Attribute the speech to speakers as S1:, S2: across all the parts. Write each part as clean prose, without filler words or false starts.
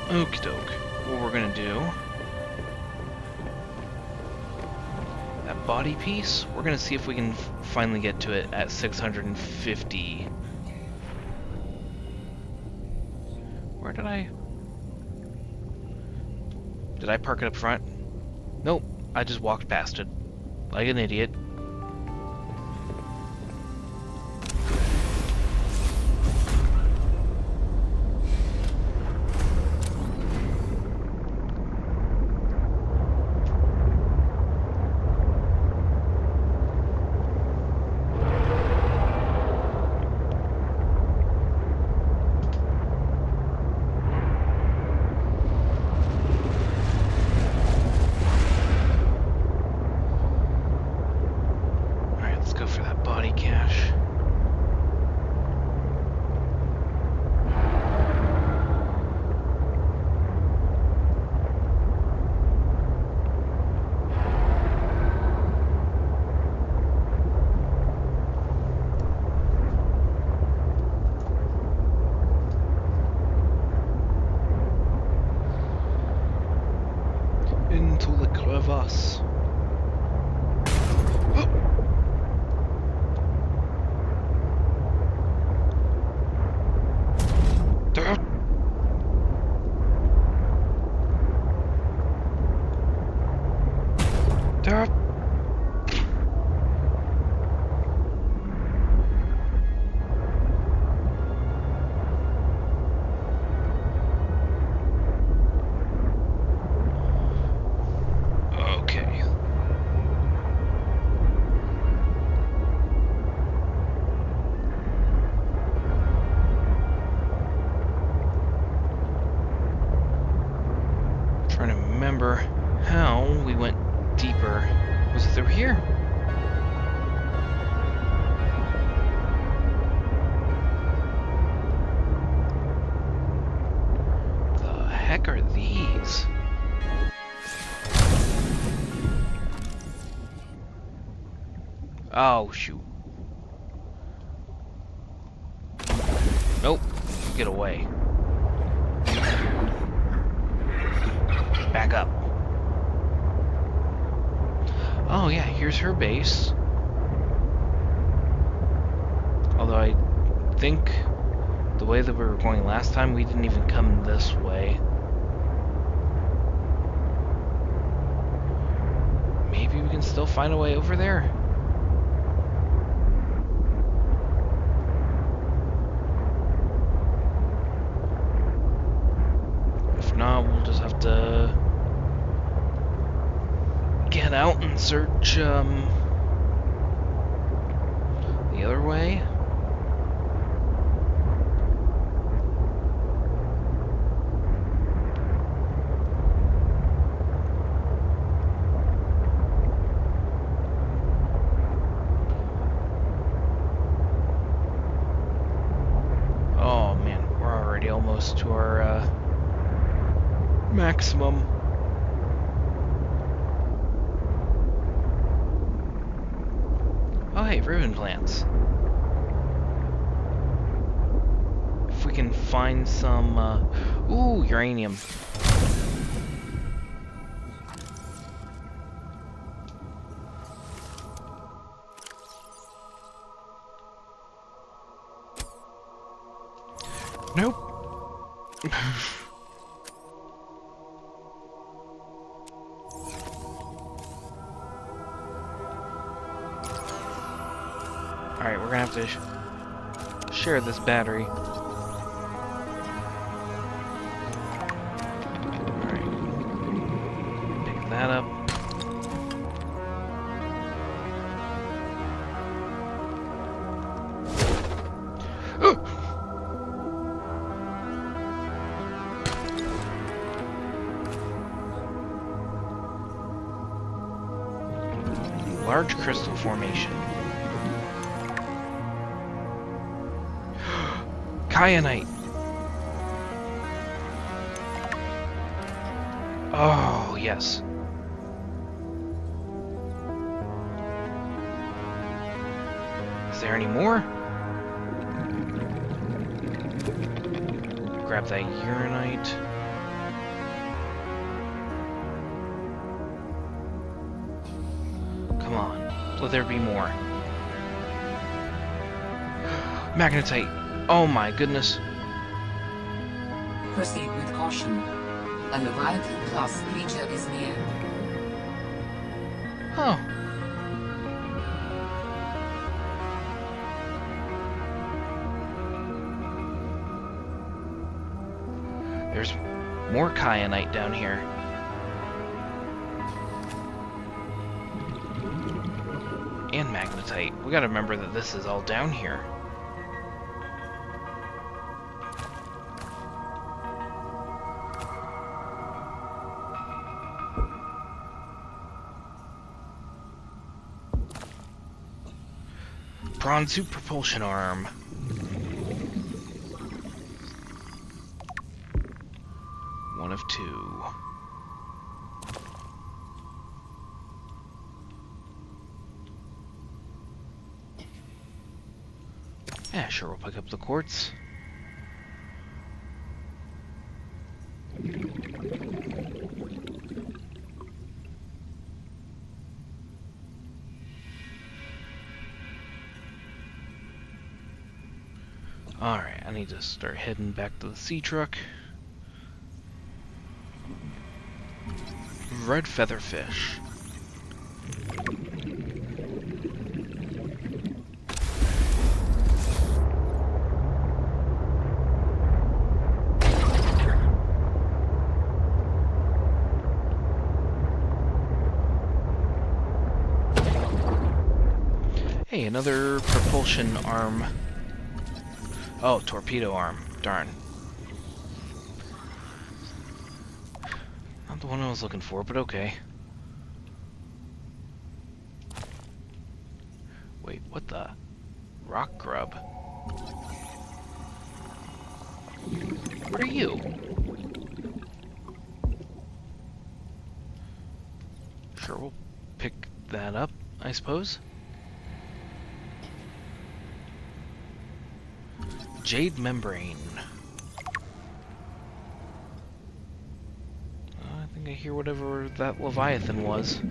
S1: Okie doke. What we're gonna do... That body piece, we're gonna see if we can finally get to it at 650. Where did I... Did I park it up front? Nope, I just walked past it. Like an idiot. Into the crevasse. Okay. Trying to remember how we went deeper. Was it through here? The heck are these? Oh, shoot. Nope. Get away. Back up. Oh, yeah, here's her base. Although I think the way that we were going last time, we didn't even come this way. Maybe we can still find a way over there. If not, we'll just have to get out and search the other way. Oh man, we're already almost to our maximum. Oh hey, ribbon plants. If we can find some, ooh, uranium. Nope. Alright, we're gonna have to share this battery. Alright. Pick that up. Large crystal formation. Kyanite. Oh, yes. Is there any more? Grab that uranite. Let there be more. Magnetite. Oh my goodness.
S2: Proceed with caution. A Leviathan class creature is near.
S1: Oh. There's more kyanite down here. And magnetite. We gotta remember that this is all down here. Prawn suit propulsion arm. One of two. Yeah, sure, we'll pick up the quartz. Alright, I need to start heading back to the sea truck. Red featherfish. Hey, another propulsion arm. Oh, torpedo arm. Darn. Not the one I was looking for, but okay. Wait, what the? Rock grub? What are you? Sure, we'll pick that up, I suppose. Jade membrane. I think I hear whatever that Leviathan was.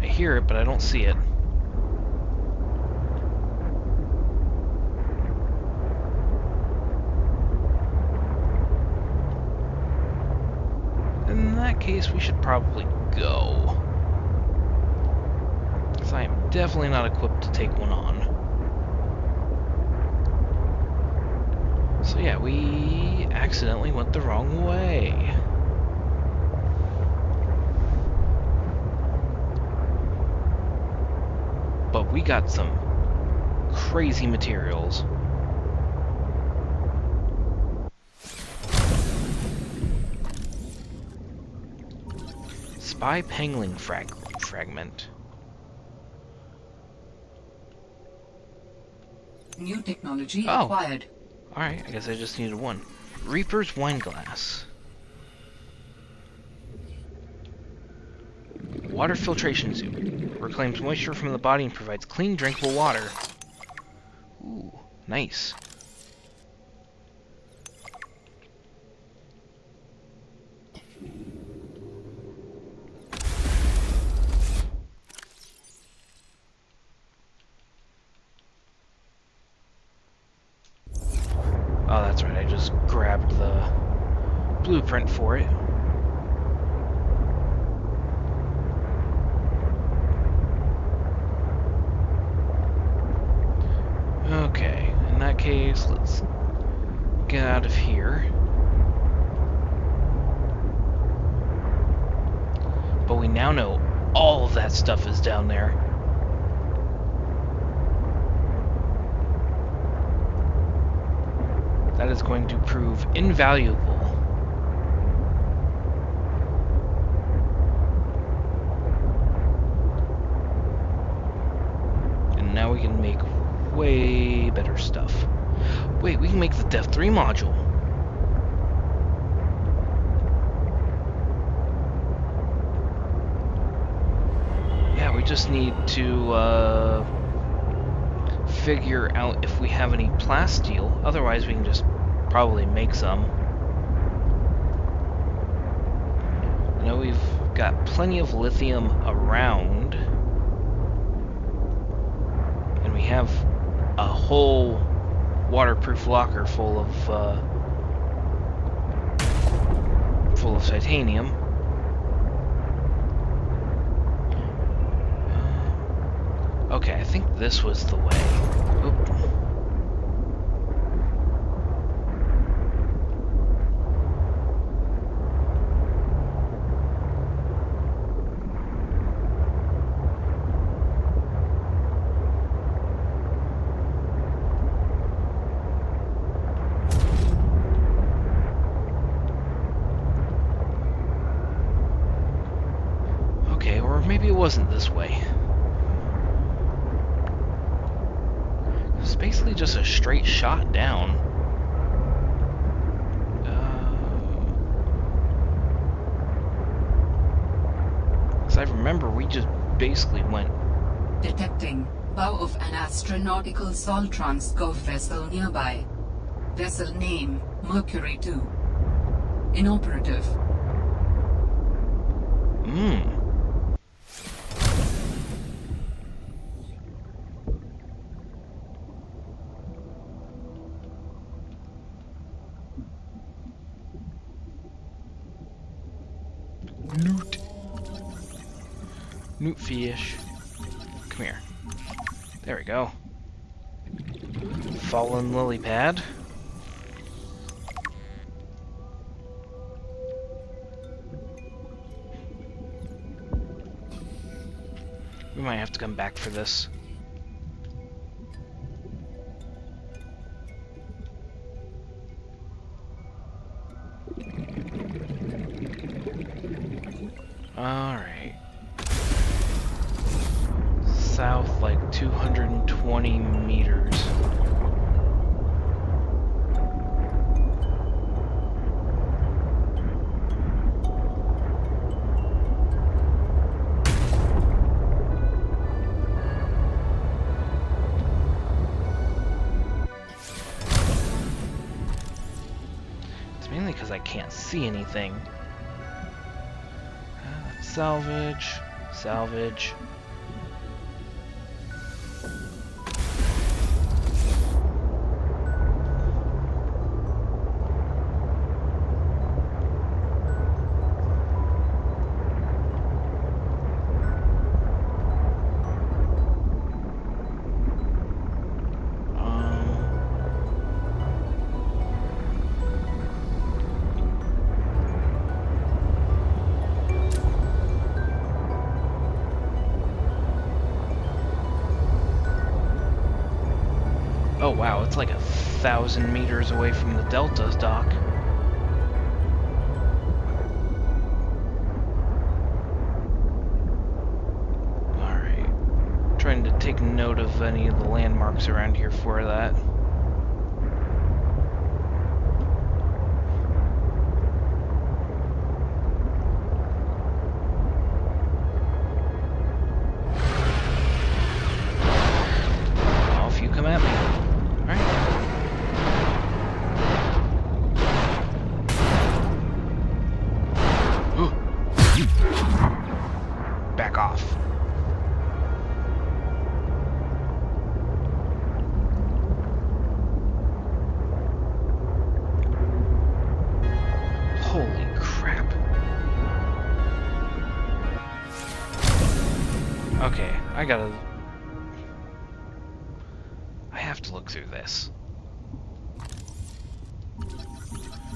S1: I hear it, but I don't see it. In that case, we should probably go. Because I am definitely not equipped to take one on. So yeah, we accidentally went the wrong way. But we got some crazy materials. Spy Pangling fragment.
S2: New technology acquired.
S1: Alright, I guess I just needed one. Reaper's Wineglass. Water filtration suit. Reclaims moisture from the body and provides clean, drinkable water. Ooh, nice. Oh, that's right, I just grabbed the blueprint for it. Okay, in that case, let's get out of here. But we now know all of that stuff is down there. That is going to prove invaluable. And now we can make way better stuff. Wait, we can make the Death 3 module. Yeah, we just need to figure out if we have any plasteel. Otherwise, we can just probably make some. I know we've got plenty of lithium around. And we have a whole waterproof locker full of titanium. Okay, I think this was the way. Oop. Okay, or maybe it wasn't this way. It's basically just a straight shot down. As I remember, we just basically went.
S2: Detecting bow of an astronautical Sol Transcove vessel nearby. Vessel name Mercury 2. Inoperative.
S1: Newt. Newt fish. Come here. There we go. Fallen lily pad. We might have to come back for this. Alright. South, like 220 meters. It's mainly because I can't see anything. Salvage, salvage. Oh wow, it's like 1,000 meters away from the Delta dock. Alright. Trying to take note of any of the landmarks around here for that. Off you come at me. Back off. Holy crap. Okay, I have to look through this.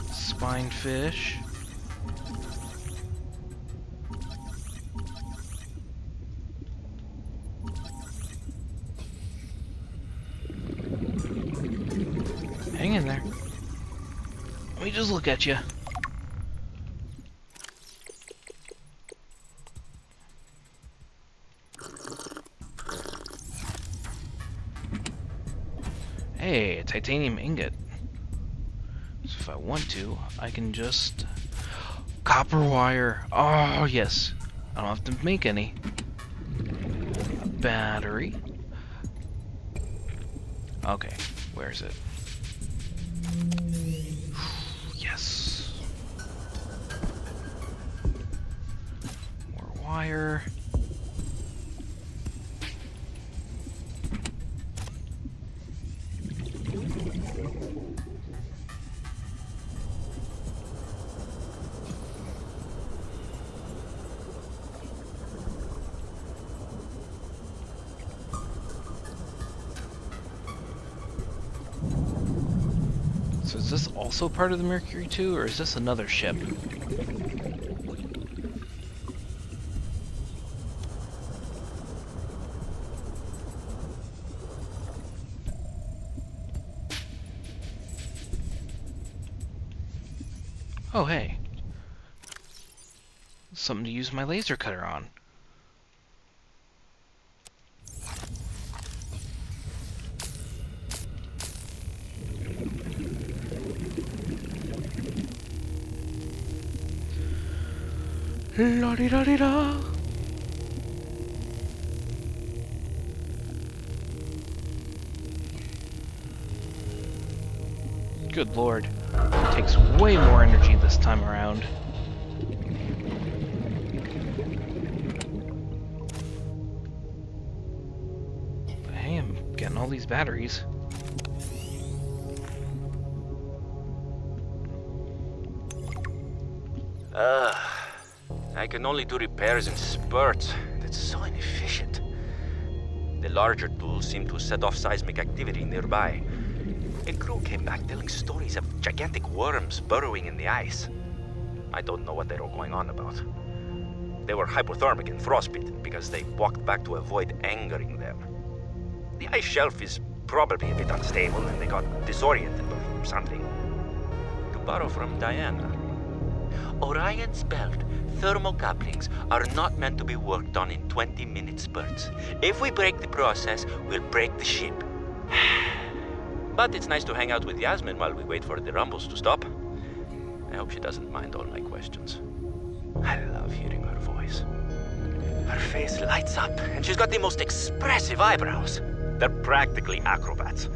S1: Spinefish. Hang in there. Let me just look at you. Hey, a titanium ingot. So if I want to, I can just... Copper wire. Oh, yes. I don't have to make any. A battery. Okay, where is it? Yes. More wire. So is this also part of the Mercury too, or is this another ship? Oh hey. Something to use my laser cutter on. La-di-da-di-da. Good lord. It takes way more energy this time around. But hey, I'm getting all these batteries.
S3: I can only do repairs in spurts. That's so inefficient. The larger tools seem to set off seismic activity nearby. A crew came back telling stories of gigantic worms burrowing in the ice. I don't know what they were going on about. They were hypothermic and frostbitten because they walked back to avoid angering them. The ice shelf is probably a bit unstable and they got disoriented or something. To borrow from Diana, Orion's belt thermocouplings are not meant to be worked on in 20-minute spurts. If we break the process, we'll break the ship. But it's nice to hang out with Yasmin while we wait for the rumbles to stop. I hope she doesn't mind all my questions. I love hearing her voice. Her face lights up, and she's got the most expressive eyebrows. They're practically acrobats.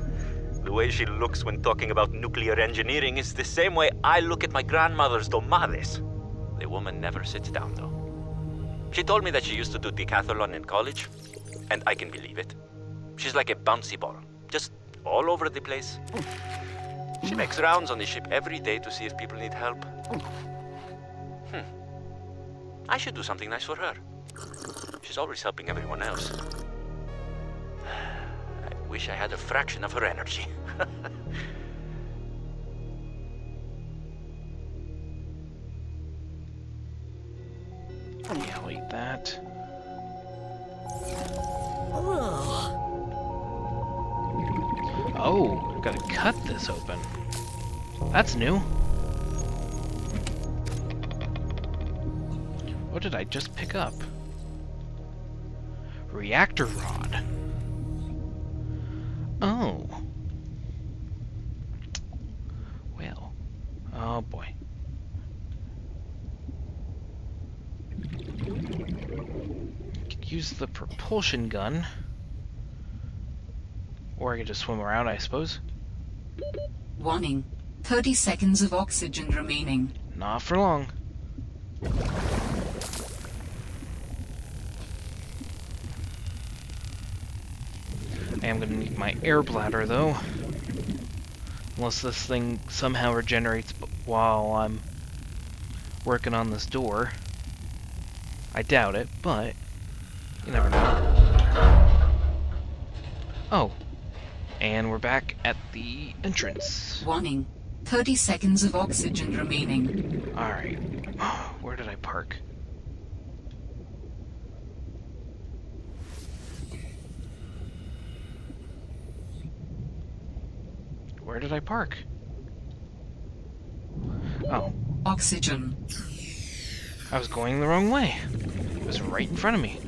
S3: The way she looks when talking about nuclear engineering is the same way I look at my grandmother's domades. The woman never sits down, though. She told me that she used to do decathlon in college, and I can believe it. She's like a bouncy ball, just all over the place. She makes rounds on the ship every day to see if people need help. I should do something nice for her. She's always helping everyone else. I wish I had a fraction of her energy.
S1: Yeah, I'll eat that. Oh, gotta cut this open. That's new. What did I just pick up? Reactor rod. Oh. Well. Oh boy. Could use the propulsion gun. Or I could just swim around, I suppose.
S2: Warning. 30 seconds of oxygen remaining.
S1: Not for long. I am gonna need my air bladder though. Unless this thing somehow regenerates while I'm working on this door. I doubt it, but you never know. Oh. And we're back at the entrance.
S2: Warning. 30 seconds of oxygen remaining.
S1: Alright. Where did I park? Where did I park? Oh.
S2: Oxygen.
S1: I was going the wrong way. It was right in front of me.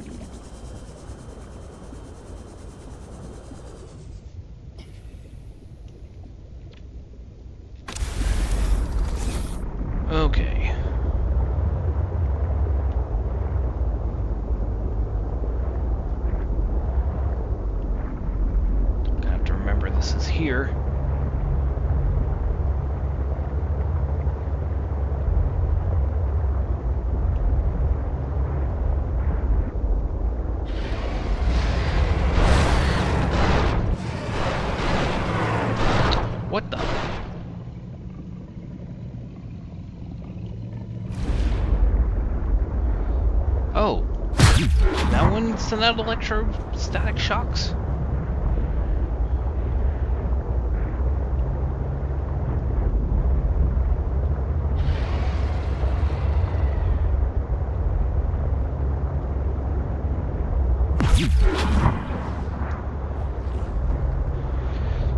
S1: Okay. Gonna have to remember this stuff. Oh, that one sent out electrostatic shocks?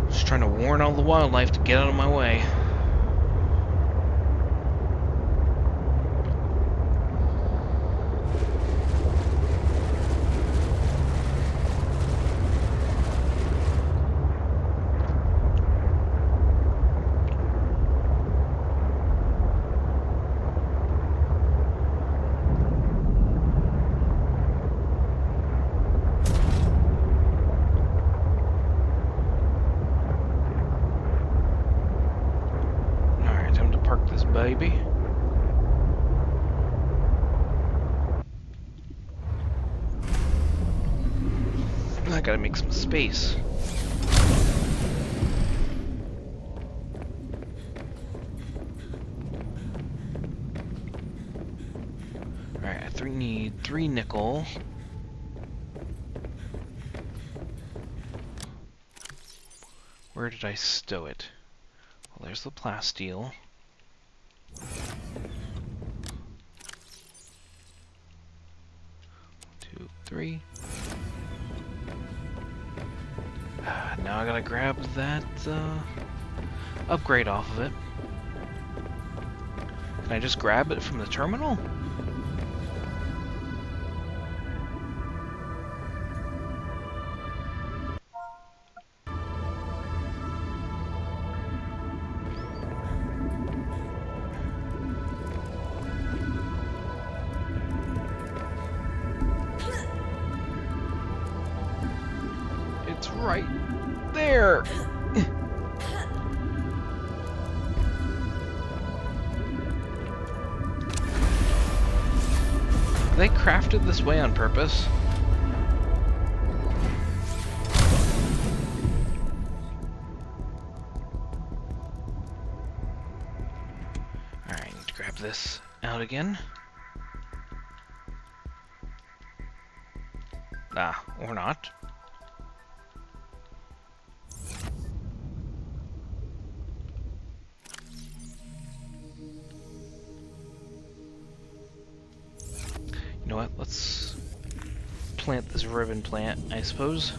S1: Just trying to warn all the wildlife to get out of my way. Baby. I gotta make some space. Alright, I need 3 nickel. Where did I stow it? Well, there's the plasteel. 2, 3. Now I gotta grab that upgrade off of it. Can I just grab it from the terminal? It's right there. They crafted this way on purpose. Alright, I need to grab this out again. Ah, or not. You know what? Let's plant this ribbon plant, I suppose.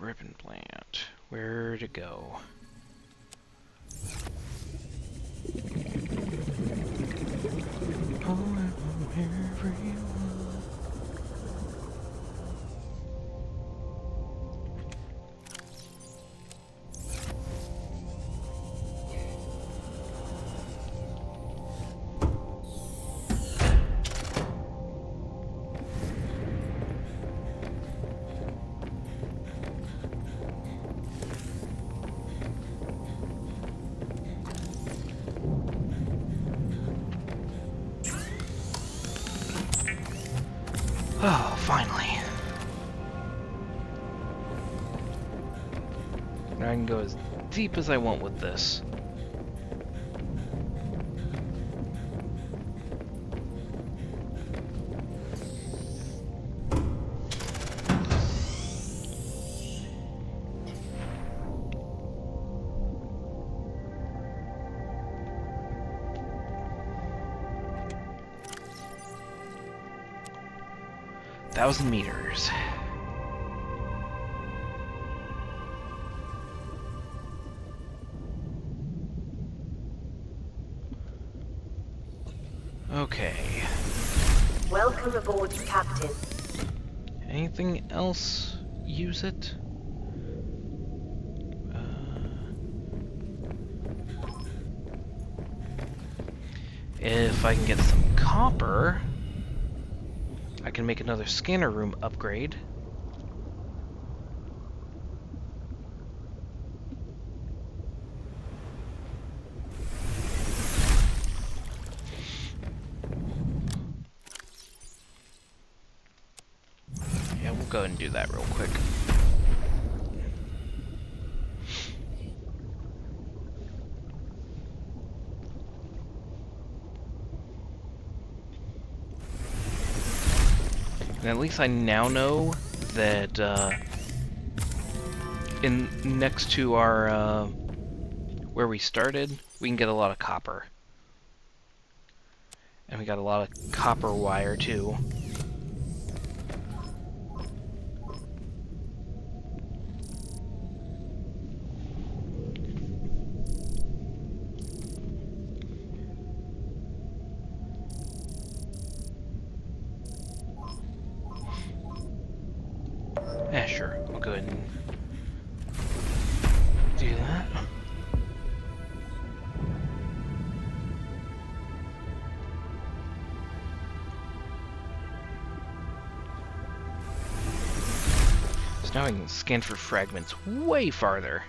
S1: Ribbon plant. Where'd it go? Oh, wherever you are. Oh, finally. Now I can go as deep as I want with this. Thousand meters. Okay.
S4: Welcome aboard, Captain.
S1: Anything else use it? If I can get some copper, I can make another scanner room upgrade. Yeah, we'll go ahead and do that real quick. And at least I now know that next to our where we started, we can get a lot of copper. And we got a lot of copper wire too. Yeah, sure. We'll go ahead and do that. So now I can scan for fragments way farther.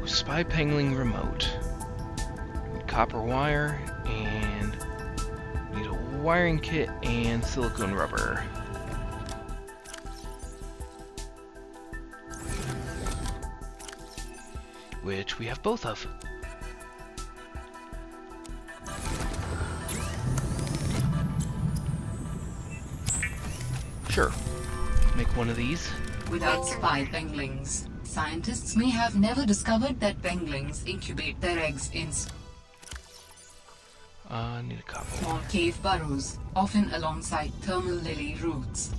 S1: Spy Pangling remote. Copper wire, and need a wiring kit and silicone rubber. Which we have both of. Sure. Make one of these.
S2: Without spy penguins, scientists may have never discovered that penguins incubate their eggs in
S1: I need a copper.
S2: small cave burrows, often alongside thermal lily roots.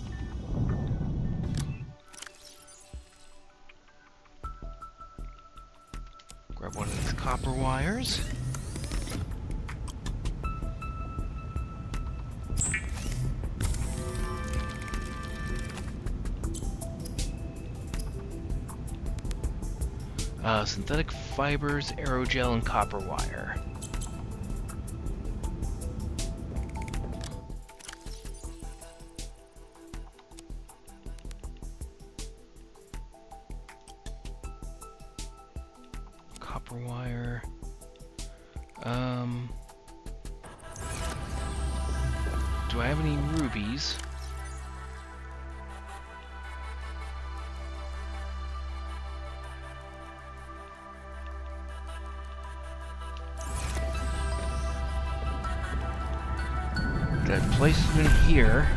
S1: Grab one of these copper wires. Synthetic fibers, aerogel, and copper wire. Copper wire. Do I have any rubies? Did I place them in here?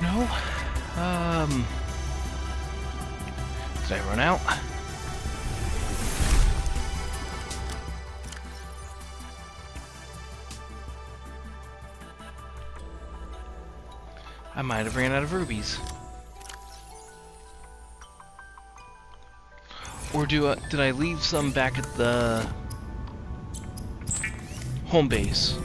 S1: No? Did I run out? I might have ran out of rubies. Or did I leave some back at the home base?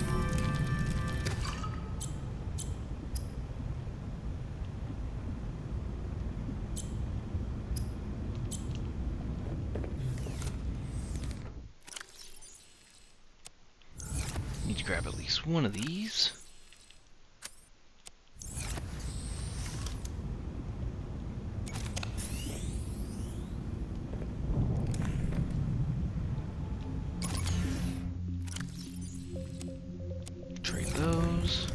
S1: Need to grab at least one of these. Trade those.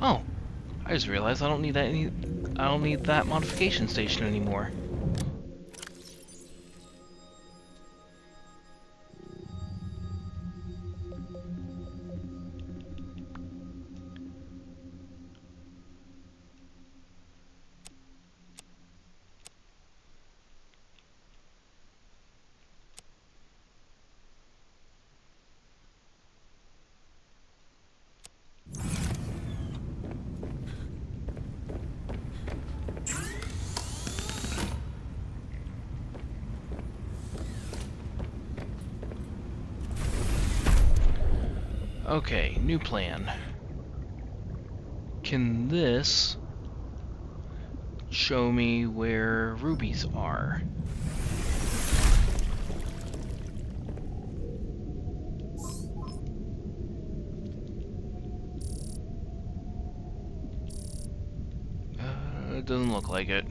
S1: Oh, I just realized I don't need that modification station anymore. Okay, new plan. Can this show me where rubies are? It doesn't look like it.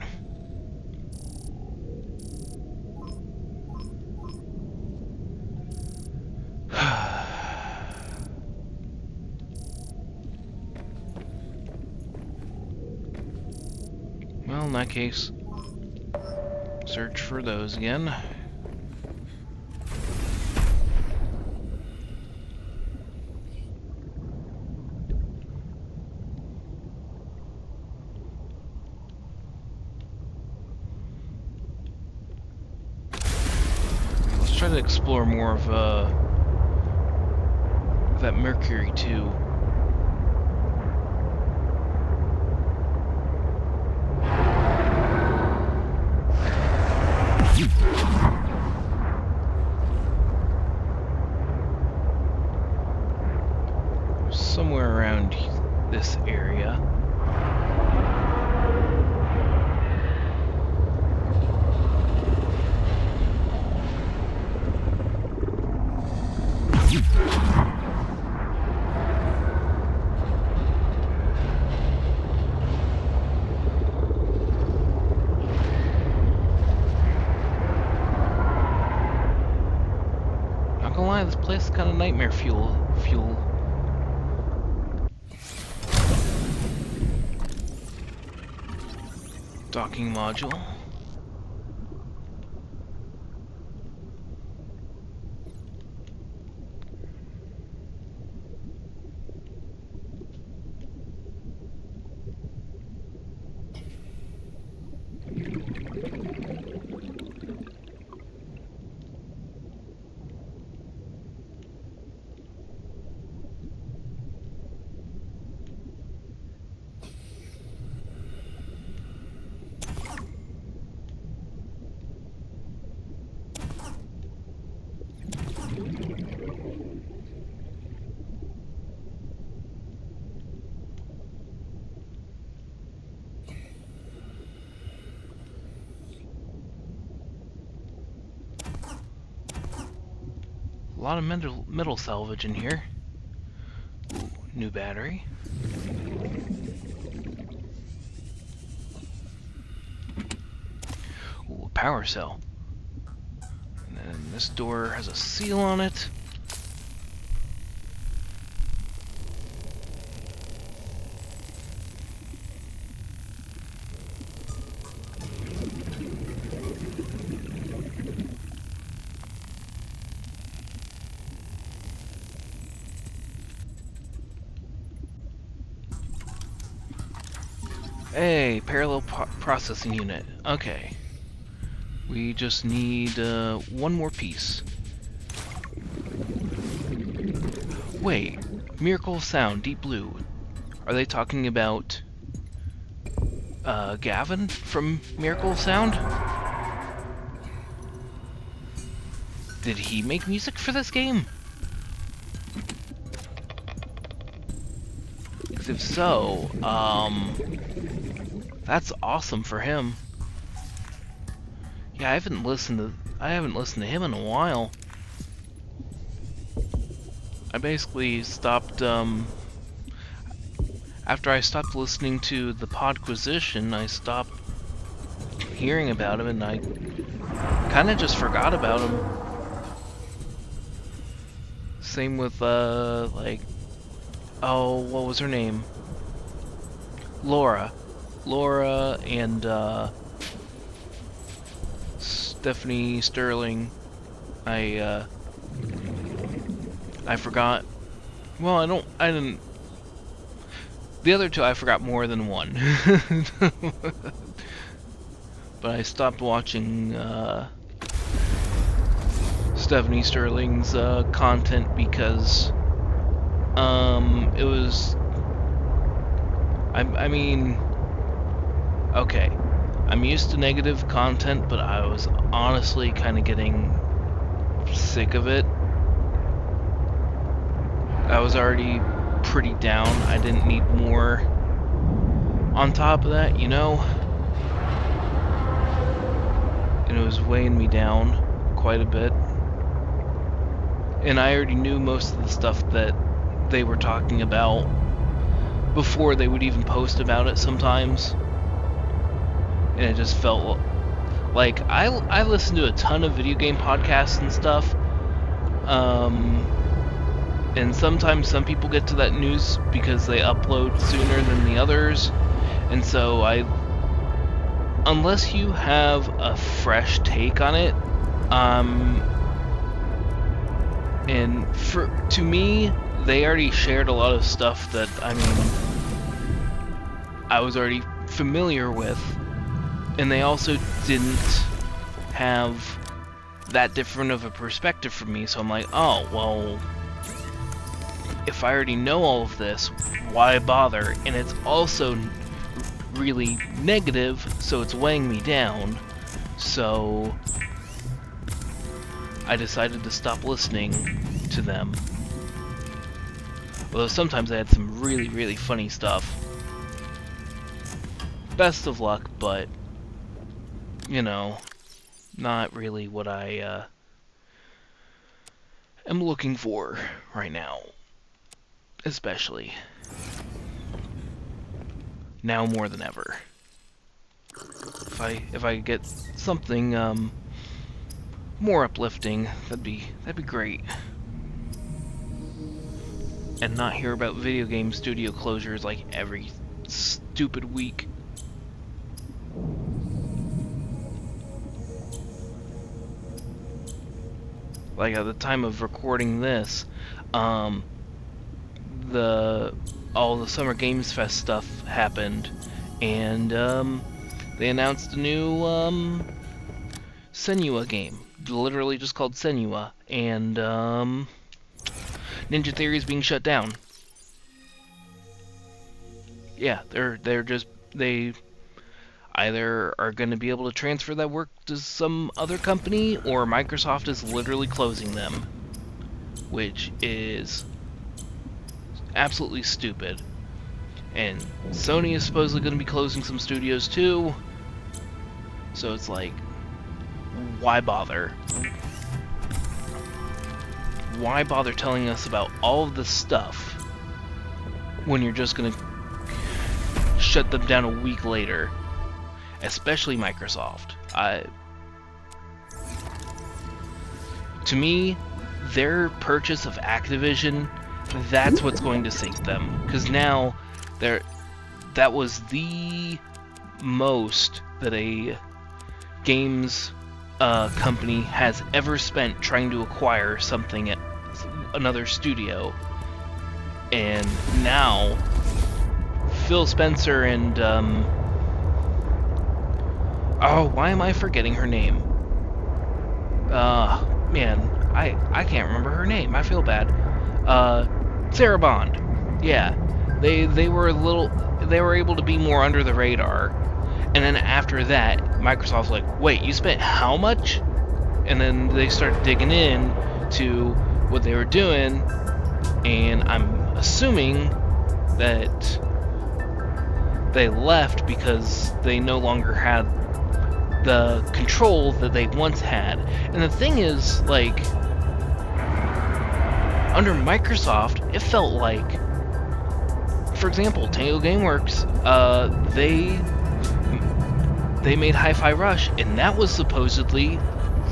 S1: Well, in that case, search for those again. Let's try to explore more of that Mercury too. Somewhere around this area. Not gonna lie, this place is kind of nightmare fuel. Docking module. A lot of metal salvage in here. Ooh, new battery. Ooh, a power cell. And then this door has a seal on it. Hey, parallel processing unit. Okay. We just need one more piece. Wait, Miracle of Sound, Deep Blue. Are they talking about Gavin from Miracle of Sound? Did he make music for this game? Because if so, that's awesome for him. Yeah, I haven't listened to him in a while. I basically stopped after I stopped listening to the Podquisition, I stopped hearing about him and I kind of just forgot about him. Same with like, oh, what was her name? Laura and Stephanie Sterling. I forgot. Well, I didn't. The other two I forgot more than one. But I stopped watching Stephanie Sterling's content because it was. I mean, okay, I'm used to negative content, but I was honestly kind of getting sick of it. I was already pretty down. I didn't need more on top of that, you know? And it was weighing me down quite a bit. And I already knew most of the stuff that they were talking about before they would even post about it sometimes. And it just felt like I listen to a ton of video game podcasts and stuff. And sometimes some people get to that news because they upload sooner than the others. And so unless you have a fresh take on it, and to me, they already shared a lot of stuff that, I mean, I was already familiar with, and they also didn't have that different of a perspective from me, so I'm like, oh, well, if I already know all of this, why bother? And it's also really negative, so it's weighing me down, so I decided to stop listening to them. Although sometimes I had some really, really funny stuff. Best of luck, but, you know, not really what I am looking for right now. Especially. Now more than ever. If I get something more uplifting, that'd be great. And not hear about video game studio closures like every stupid week. Like at the time of recording this, all the Summer Games Fest stuff happened, and they announced a new Senua game, literally just called Senua, and Ninja Theory is being shut down. Yeah, they either are going to be able to transfer that work to some other company, or Microsoft is literally closing them, which is absolutely stupid. And Sony is supposedly going to be closing some studios too, so it's like, why bother? Why bother telling us about all of this stuff when you're just going to shut them down a week later? Especially Microsoft. To me, their purchase of Activision, that's what's going to sink them. Because now, that was the most that a games company has ever spent trying to acquire something at another studio. And now, Phil Spencer and oh, why am I forgetting her name? Man, I can't remember her name. I feel bad. Sarah Bond. Yeah, they were able to be more under the radar. And then after that, Microsoft's like, wait, you spent how much? And then they started digging in to what they were doing, and I'm assuming that they left because they no longer had the control that they once had. And the thing is, like, under Microsoft, it felt like, for example, Tango Gameworks, they made Hi-Fi Rush, and that was supposedly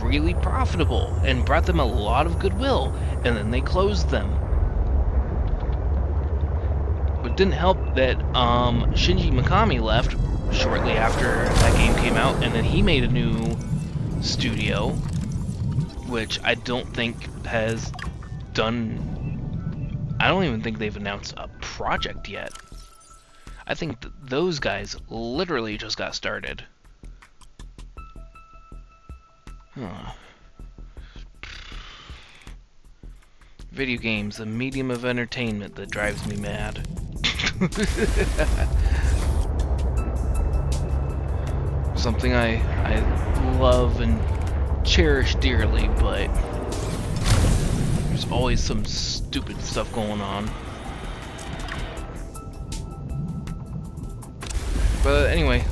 S1: really profitable and brought them a lot of goodwill, and then they closed them. But it didn't help that Shinji Mikami left shortly after that game came out, and then he made a new studio, which I don't think has done... I don't even think they've announced a project yet. I think those guys literally just got started. Huh. Video games, a medium of entertainment that drives me mad. Something I love and cherish dearly, but there's There's always some stupid stuff going on. But anyway,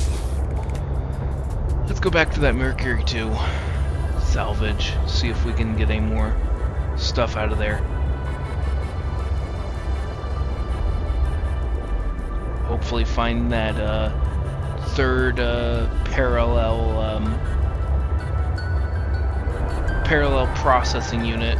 S1: let's go back to that Mercury 2. Salvage. See if we can get any more stuff out of there. Hopefully find that third parallel processing unit.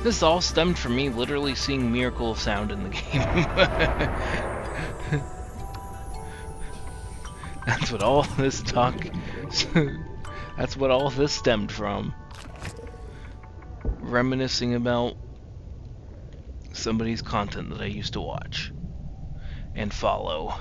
S1: This all stemmed from me literally seeing Miracle of Sound in the game. That's what all this talk... That's what all this stemmed from. Reminiscing about somebody's content that I used to watch and follow.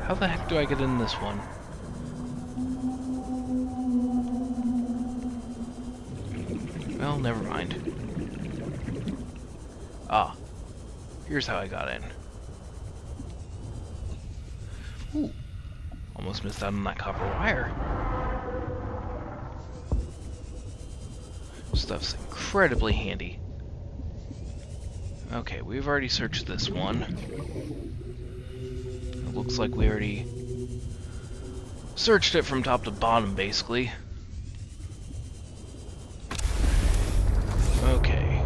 S1: How the heck do I get in this one? Well, never mind. Ah, here's how I got in. Ooh, almost missed out on that copper wire. Stuff's incredibly handy. Okay, we've already searched this one. It looks like we already searched it from top to bottom, basically. Okay.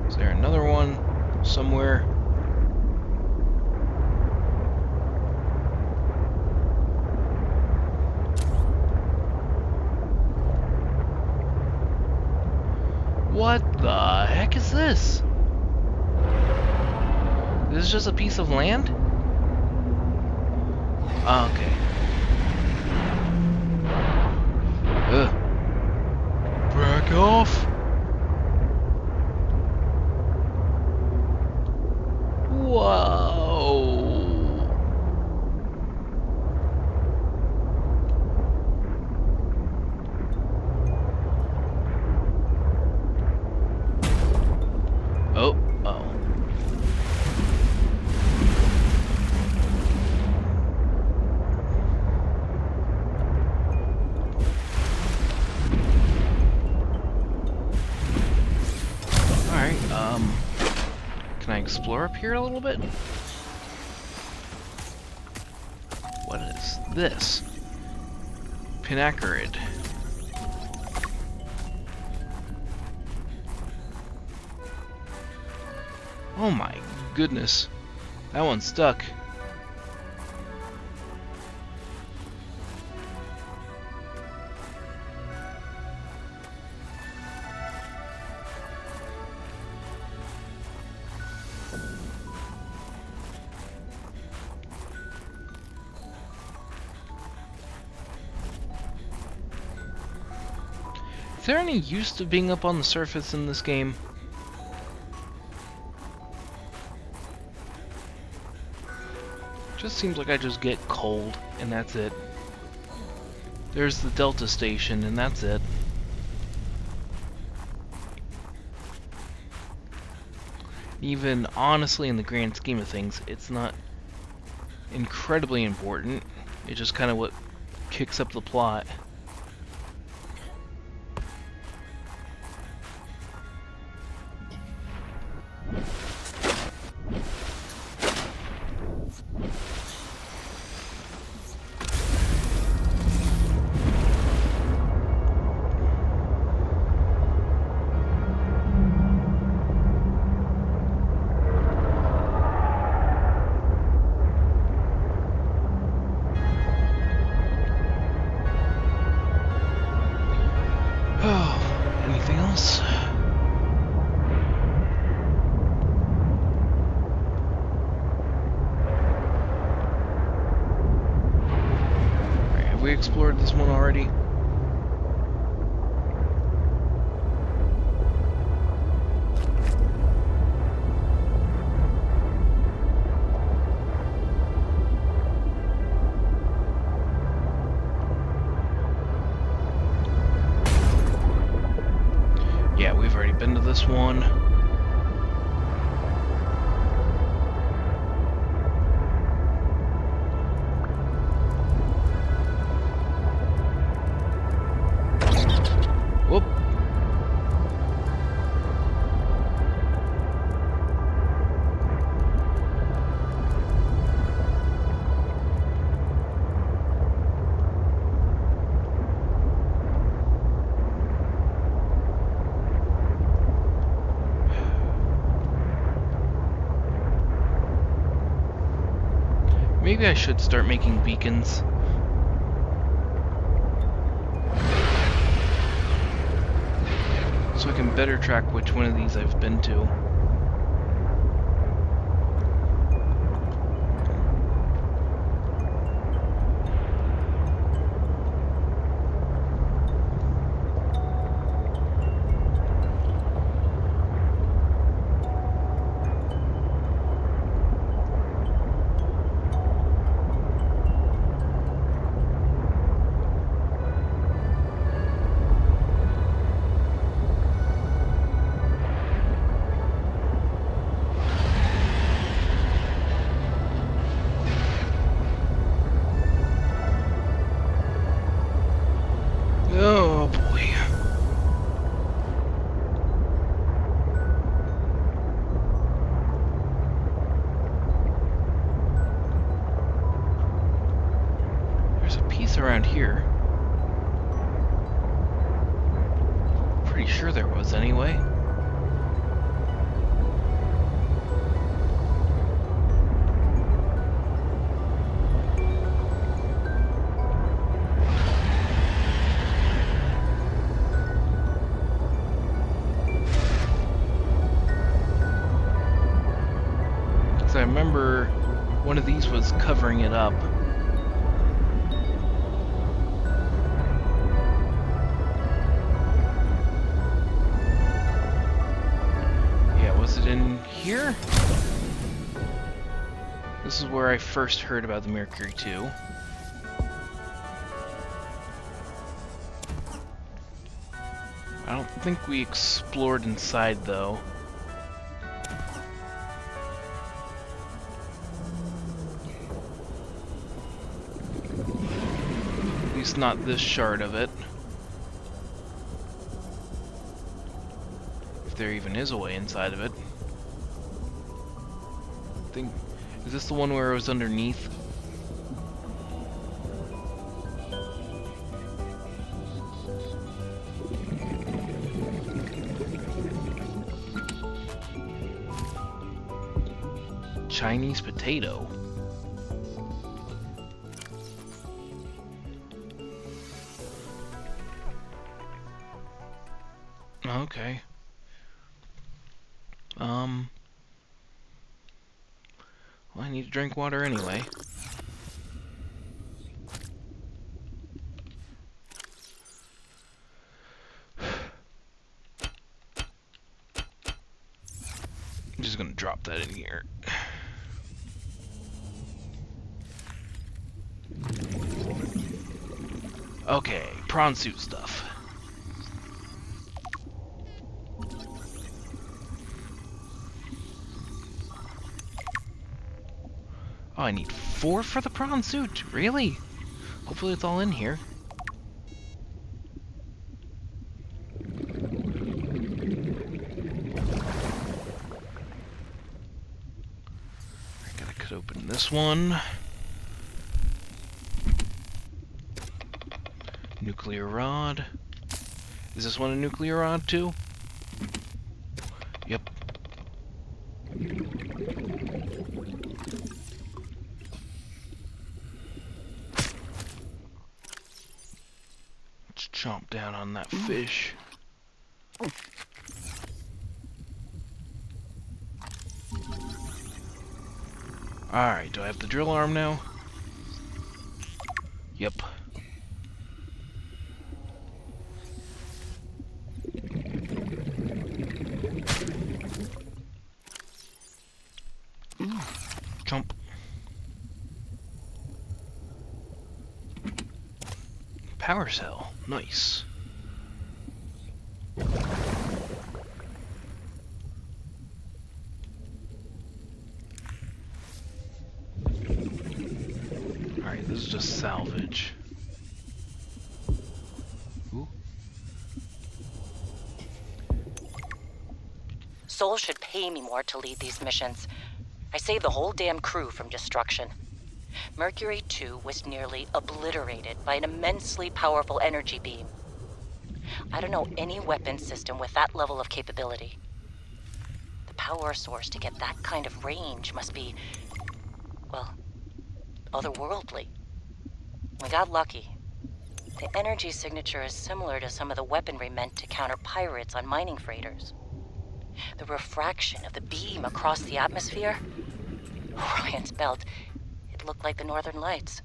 S1: Is there another one somewhere? What the heck is this? This is just a piece of land? Oh, okay. Ugh. Back off! Whoa! Oh, oh. Can I explore up here a little bit? What is this? Pinacarid. Oh my goodness. That one's stuck. Is there any use to being up on the surface in this game? Just seems like I just get cold, and that's it. There's the Delta Station, and that's it. Even honestly, in the grand scheme of things, it's not incredibly important. It's just kind of what kicks up the plot. Anything else? Alright, have we explored this one already? into this one. Whoop. Maybe I should start making beacons. So I can better track which one of these I've been to. Oh boy. There's a piece around here. Pretty sure there was anyway. I remember one of these was covering it up. Yeah, was it in here? This is where I first heard about the Mercury 2. I don't think we explored inside though. At least not this shard of it. If there even is a way inside of it. Is this the one where it was underneath? Chinese potato. Okay. Well, I need to drink water anyway. I'm just gonna drop that in here. Okay, prawn suit stuff. Oh, I need 4 for the prawn suit? Really? Hopefully it's all in here. I gotta cut open this one. Nuclear rod. Is this one a nuclear rod too? Yep. Let's chomp down on that fish. Alright, do I have the drill arm now? Yep. Chomp. Power cell. Nice. bitch. Ooh.
S5: Sol should pay me more to lead these missions. I saved the whole damn crew from destruction. Mercury 2 was nearly obliterated by an immensely powerful energy beam. I don't know any weapon system with that level of capability. The power source to get that kind of range must be, well, otherworldly. We got lucky. The energy signature is similar to some of the weaponry meant to counter pirates on mining freighters. The refraction of the beam across the atmosphere? Orion's belt, it looked like the Northern Lights.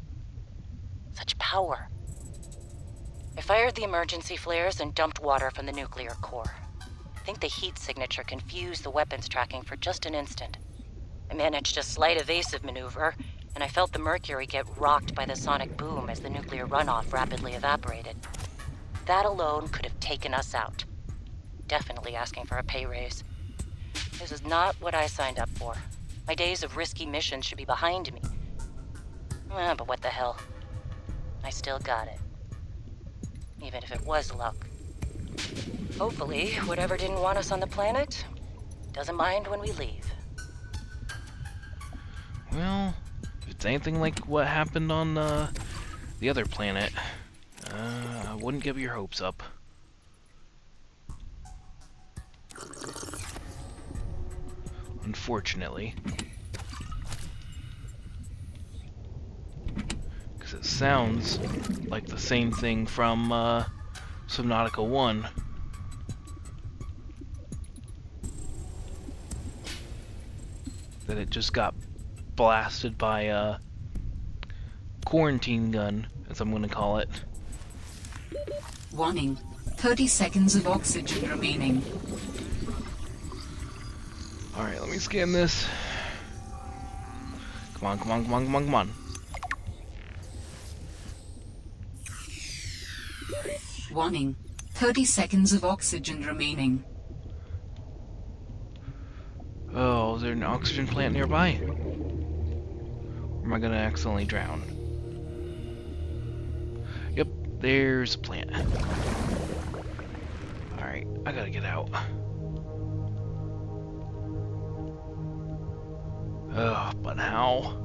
S5: Such power. I fired the emergency flares and dumped water from the nuclear core. I think the heat signature confused the weapons tracking for just an instant. I managed a slight evasive maneuver, and I felt the Mercury get rocked by the sonic boom as the nuclear runoff rapidly evaporated. That alone could have taken us out. Definitely asking for a pay raise. This is not what I signed up for. My days of risky missions should be behind me. But what the hell? I still got it. Even if it was luck. Hopefully, whatever didn't want us on the planet doesn't mind when we leave.
S1: Well, if it's anything like what happened on the other planet, I wouldn't give your hopes up. Unfortunately. Because it sounds like the same thing from Subnautica 1. That it just got blasted by a quarantine gun, as I'm gonna call it.
S2: Warning. 30 seconds of oxygen remaining.
S1: Alright, let me scan this. Come on, come on, come on, come on, come on.
S2: Warning. 30 seconds of oxygen remaining.
S1: Oh, is there an oxygen plant nearby? Or am I gonna accidentally drown? Yep, there's a plant. Alright, I gotta get out. Oh, but how?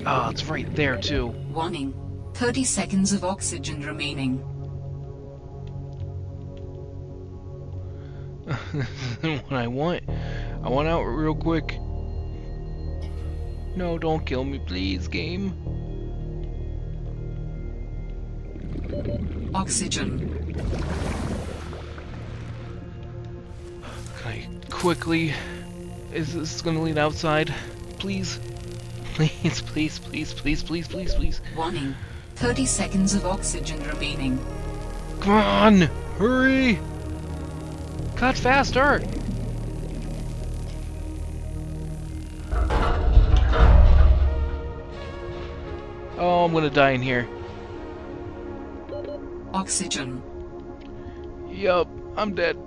S1: Oh, it's right there too.
S2: Warning. 30 seconds of oxygen remaining.
S1: This isn't what I want. I want out real quick. No, don't kill me, please, game.
S2: Oxygen.
S1: Can I quickly... Is this gonna lead outside? Please? Please, please, please, please, please, please, please.
S2: Warning. 30 seconds of oxygen remaining.
S1: Come on! Hurry! Cut faster! Oh, I'm gonna die in here.
S2: Oxygen.
S1: Yup, I'm dead.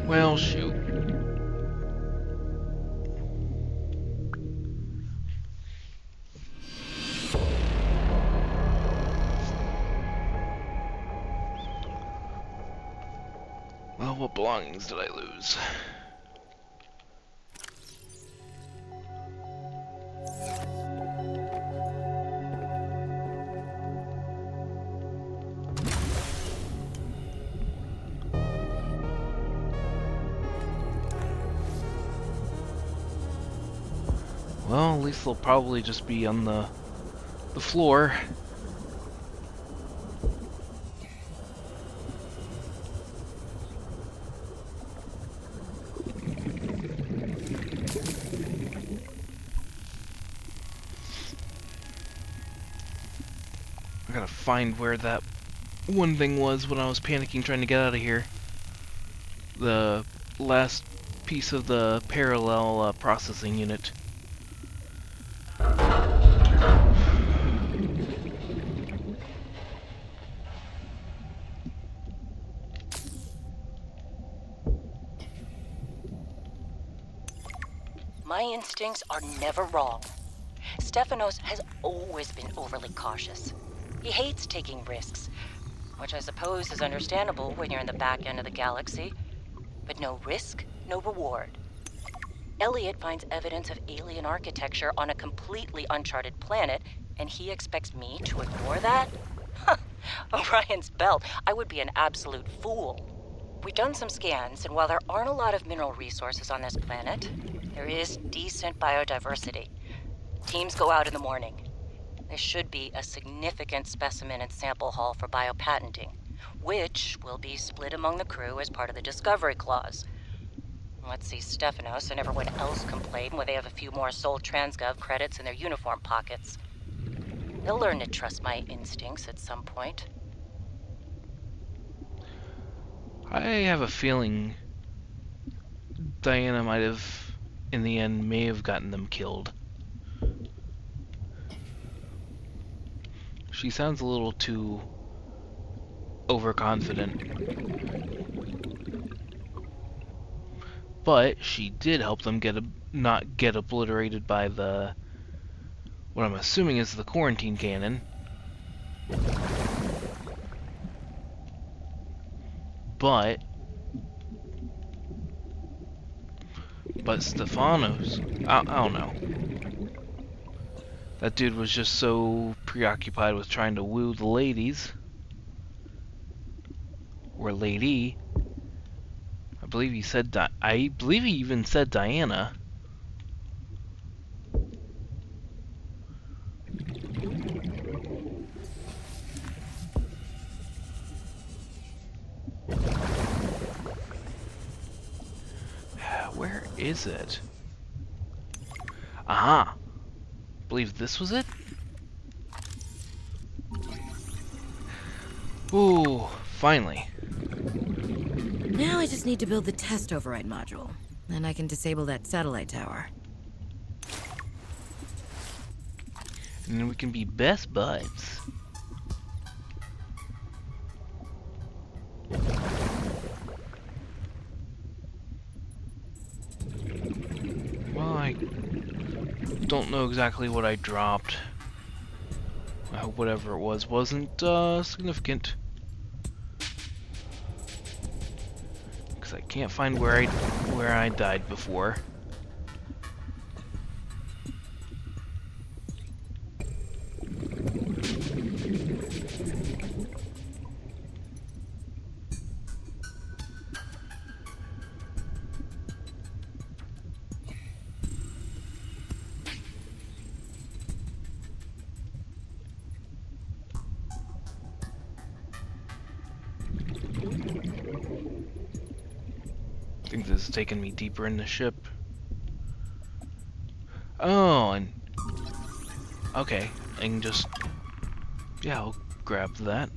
S1: Well, shoot. Well, what belongings did I lose? Well, at least they'll probably just be on the floor. I gotta find where that one thing was when I was panicking trying to get out of here. The last piece of the parallel processing unit.
S5: My instincts are never wrong. Stefanos has always been overly cautious. He hates taking risks, which I suppose is understandable when you're in the back end of the galaxy. But no risk, no reward. Elliot finds evidence of alien architecture on a completely uncharted planet, and he expects me to ignore that? Orion's belt, I would be an absolute fool. We've done some scans, and while there aren't a lot of mineral resources on this planet, there is decent biodiversity. Teams go out in the morning. There should be a significant specimen and sample haul for biopatenting, which will be split among the crew as part of the Discovery Clause. Let's see Stefanos and everyone else complain when they have a few more Sol Transgov credits in their uniform pockets. They'll learn to trust my instincts at some point.
S1: I have a feeling Diana might have, in the end, may have gotten them killed. She sounds a little too overconfident. But she did help them not get obliterated by what I'm assuming is the quarantine cannon. But Stefanos, I don't know. That dude was just so preoccupied with trying to woo the ladies. Or lady. I believe he said I believe he even said Diana. Where is it? Aha! Believe this was it? Ooh, finally.
S6: Now I just need to build the test override module. Then I can disable that satellite tower.
S1: And then we can be best buds. Well, I don't know exactly what I dropped. I hope whatever it was wasn't significant. Because I can't find where I died before. I think this is taking me deeper in the ship. Oh, and okay, I can just, yeah, I'll grab that.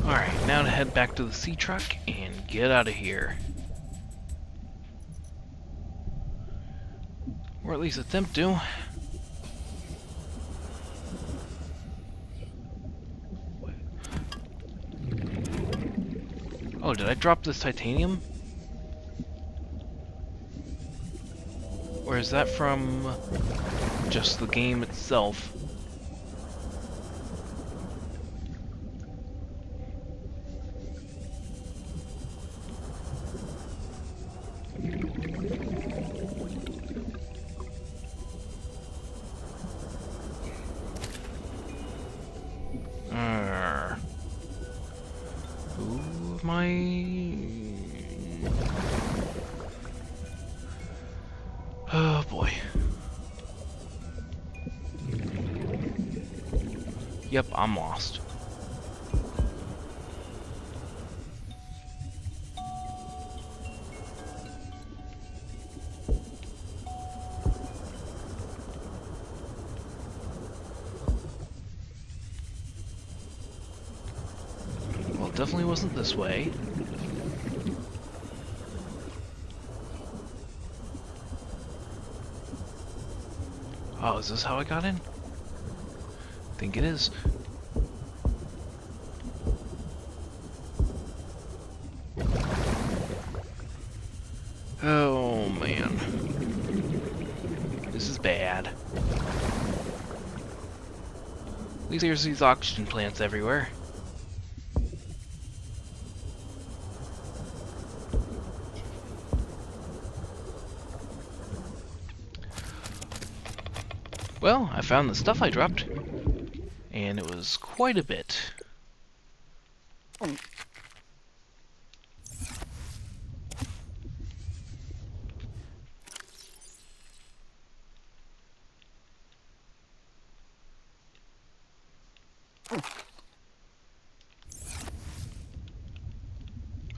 S1: Alright, now to head back to the sea truck and get out of here. Or at least attempt to. Oh, did I drop this titanium? Or is that from just the game itself? Who am I? Oh boy. Yep, I'm lost. Well, it definitely wasn't this way. Oh, is this how I got in? think it is. Oh man. This is bad. At least there's these oxygen plants everywhere. Well, I found the stuff I dropped, and it was quite a bit.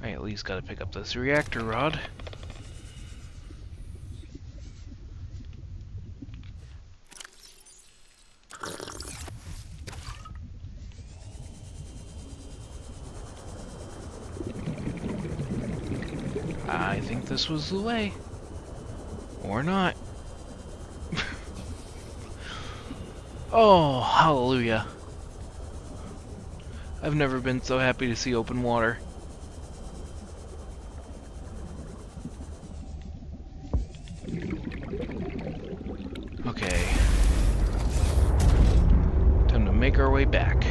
S1: I at least gotta pick up this reactor rod. I think this was the way. Or not. Oh, hallelujah. I've never been so happy to see open water. Okay. Time to make our way back.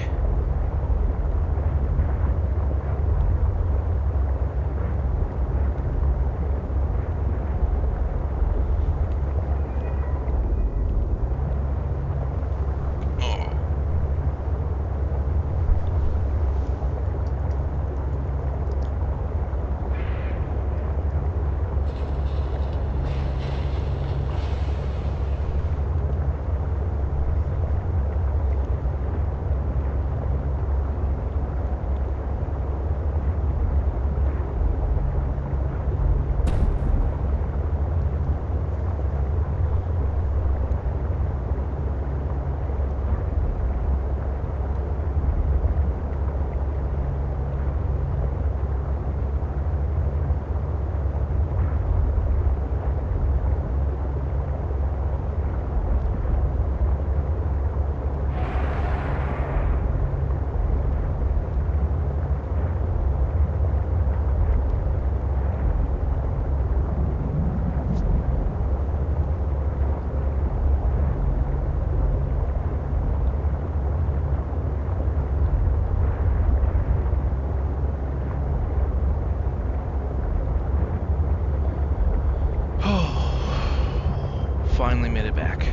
S1: Finally made it back.